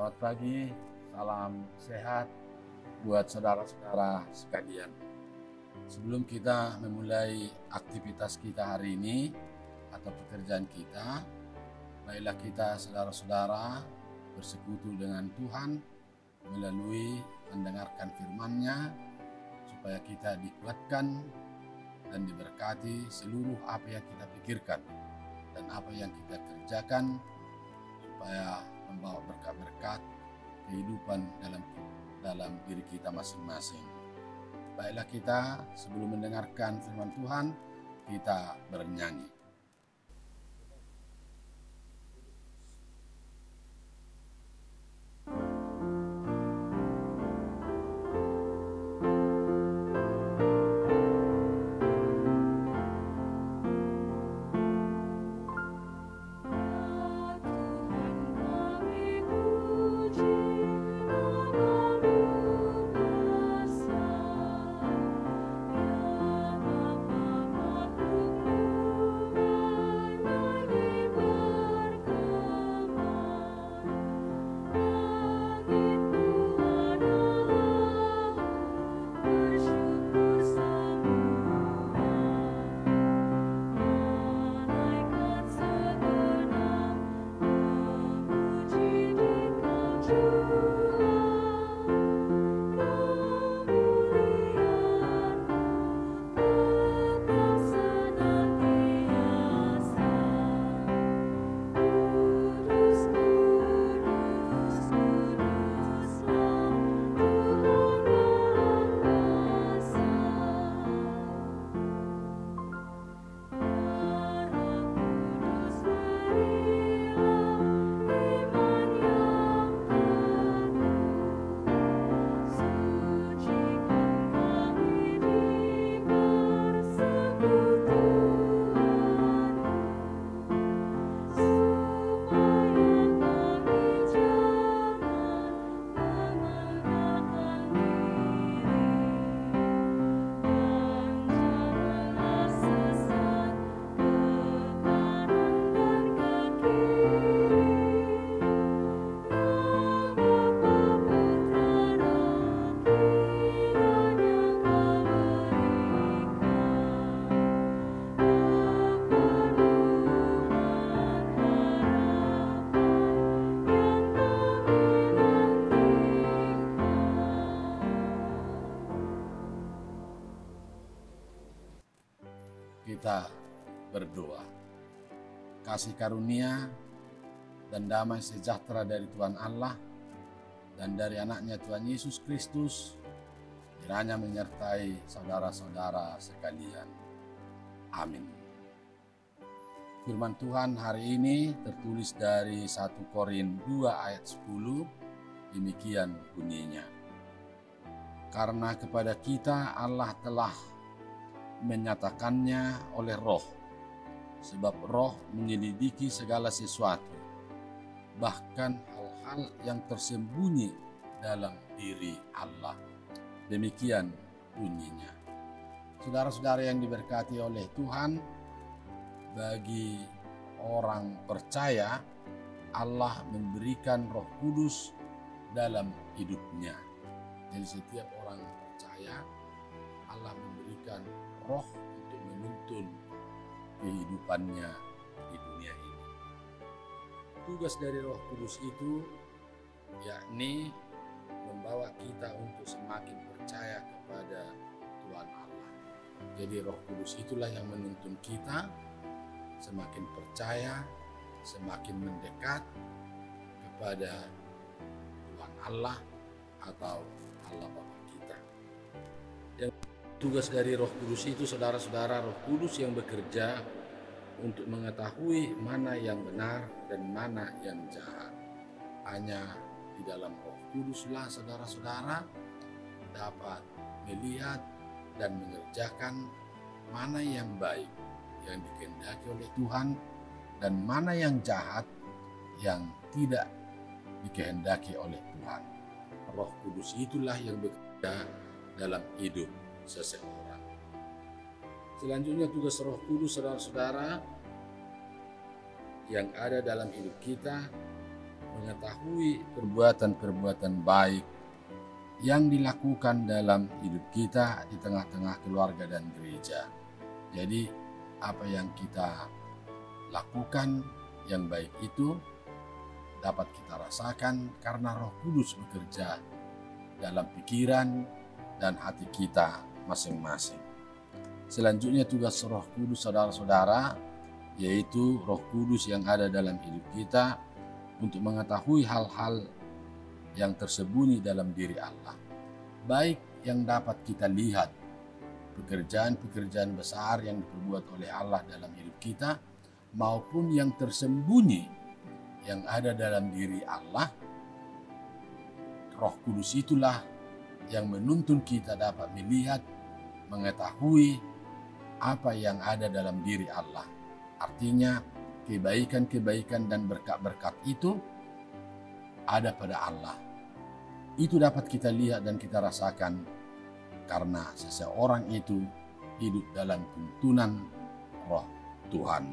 Selamat pagi, salam sehat buat saudara-saudara sekalian. Sebelum kita memulai aktivitas kita hari ini atau pekerjaan kita, baiklah kita saudara-saudara bersekutu dengan Tuhan melalui mendengarkan firman-Nya supaya kita dikuatkan dan diberkati seluruh apa yang kita pikirkan dan apa yang kita kerjakan supaya membawa berkat-berkat kehidupan dalam diri kita masing-masing. Baiklah kita sebelum mendengarkan firman Tuhan, kita bernyanyi. Kita berdoa. Kasih karunia dan damai sejahtera dari Tuhan Allah dan dari anaknya Tuhan Yesus Kristus kiranya menyertai saudara-saudara sekalian. Amin. Firman Tuhan hari ini tertulis dari 1 Korintus 2 ayat 10, demikian bunyinya. Karena kepada kita Allah telah menyatakannya oleh Roh, sebab Roh menyelidiki segala sesuatu, bahkan hal-hal yang tersembunyi dalam diri Allah. Demikian bunyinya. Saudara-saudara yang diberkati oleh Tuhan, bagi orang percaya, Allah memberikan Roh Kudus dalam hidupnya. Jadi setiap orang percaya, Allah memberikan Roh untuk menuntun kehidupannya di dunia ini. Tugas dari Roh Kudus itu yakni membawa kita untuk semakin percaya kepada Tuhan Allah. Jadi Roh Kudus itulah yang menuntun kita semakin percaya, semakin mendekat kepada Tuhan Allah atau Allah Bapa kita. Tugas dari Roh Kudus itu, saudara-saudara, Roh Kudus yang bekerja untuk mengetahui mana yang benar dan mana yang jahat. Hanya di dalam Roh Kuduslah saudara-saudara dapat melihat dan mengerjakan mana yang baik yang dikehendaki oleh Tuhan dan mana yang jahat yang tidak dikehendaki oleh Tuhan. Roh Kudus itulah yang bekerja dalam hidup seseorang. Selanjutnya tugas Roh Kudus, saudara-saudara, yang ada dalam hidup kita mengetahui perbuatan-perbuatan baik yang dilakukan dalam hidup kita di tengah-tengah keluarga dan gereja. Jadi apa yang kita lakukan yang baik itu dapat kita rasakan karena Roh Kudus bekerja dalam pikiran dan hati kita masing-masing. Selanjutnya tugas Roh Kudus, saudara-saudara, yaitu Roh Kudus yang ada dalam hidup kita untuk mengetahui hal-hal yang tersembunyi dalam diri Allah. Baik yang dapat kita lihat, pekerjaan-pekerjaan besar yang diperbuat oleh Allah dalam hidup kita, maupun yang tersembunyi yang ada dalam diri Allah. Roh Kudus itulah yang menuntun kita dapat melihat, mengetahui apa yang ada dalam diri Allah. Artinya kebaikan-kebaikan dan berkat-berkat itu ada pada Allah. Itu dapat kita lihat dan kita rasakan karena seseorang itu hidup dalam tuntunan Roh Tuhan.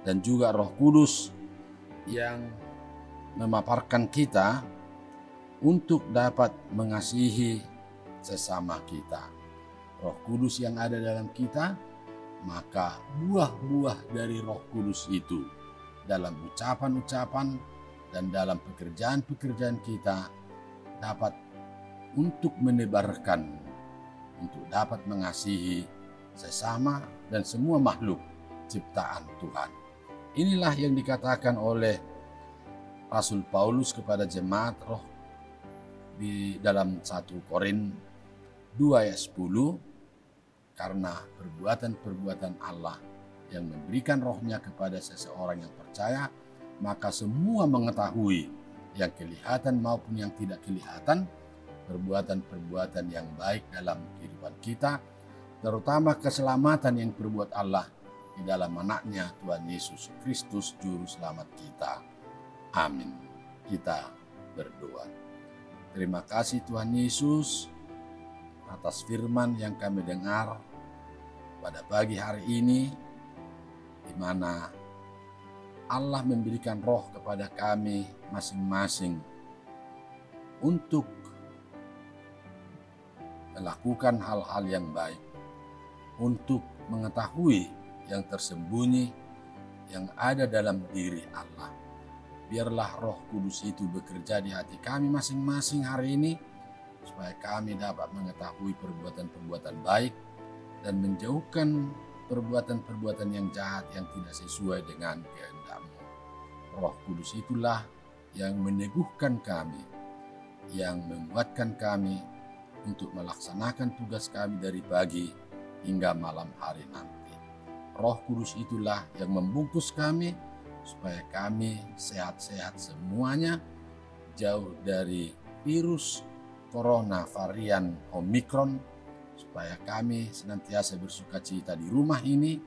Dan juga Roh Kudus yang memaparkan kita untuk dapat mengasihi sesama kita. Roh Kudus yang ada dalam kita, maka buah-buah dari Roh Kudus itu dalam ucapan-ucapan dan dalam pekerjaan-pekerjaan kita dapat untuk menebarkan, untuk dapat mengasihi sesama dan semua makhluk ciptaan Tuhan. Inilah yang dikatakan oleh Rasul Paulus kepada jemaat Roh di dalam 1 Korin 2 ayat 10. Karena perbuatan-perbuatan Allah yang memberikan rohnya kepada seseorang yang percaya, maka semua mengetahui yang kelihatan maupun yang tidak kelihatan, perbuatan-perbuatan yang baik dalam kehidupan kita, terutama keselamatan yang diperbuat Allah di dalam anaknya Tuhan Yesus Kristus Juru Selamat kita. Amin. Kita berdoa. Terima kasih Tuhan Yesus atas firman yang kami dengar pada pagi hari ini, di mana Allah memberikan roh kepada kami masing-masing untuk melakukan hal-hal yang baik, untuk mengetahui yang tersembunyi yang ada dalam diri Allah. Biarlah Roh Kudus itu bekerja di hati kami masing-masing hari ini, supaya kami dapat mengetahui perbuatan-perbuatan baik dan menjauhkan perbuatan-perbuatan yang jahat yang tidak sesuai dengan kehendak-Mu. Roh Kudus itulah yang meneguhkan kami, yang menguatkan kami untuk melaksanakan tugas kami dari pagi hingga malam hari nanti. Roh Kudus itulah yang membungkus kami supaya kami sehat-sehat semuanya, jauh dari virus Corona varian Omikron, supaya kami senantiasa bersukacita di rumah ini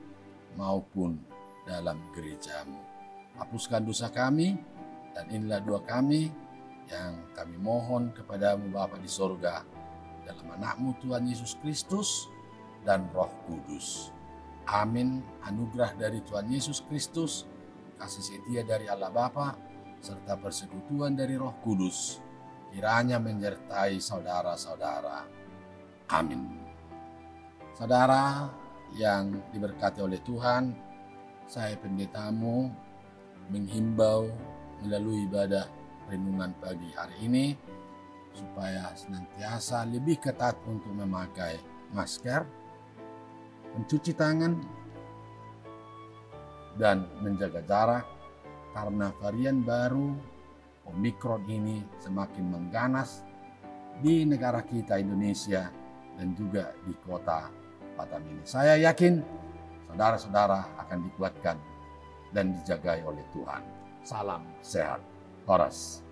maupun dalam gereja-Mu. Hapuskan dosa kami, dan inilah doa kami yang kami mohon kepada-Mu Bapa di sorga, dalam anak-Mu Tuhan Yesus Kristus dan Roh Kudus. Amin. Anugerah dari Tuhan Yesus Kristus, kasih setia dari Allah Bapa, serta persekutuan dari Roh Kudus kiranya menyertai saudara-saudara. Amin. Saudara yang diberkati oleh Tuhan, saya pendetamu menghimbau melalui ibadah renungan pagi hari ini supaya senantiasa lebih ketat untuk memakai masker, mencuci tangan, dan menjaga jarak karena varian baru Omikron ini semakin mengganas di negara kita Indonesia dan juga di kota Batam ini. Saya yakin saudara-saudara akan dikuatkan dan dijagai oleh Tuhan. Salam sehat. Horas.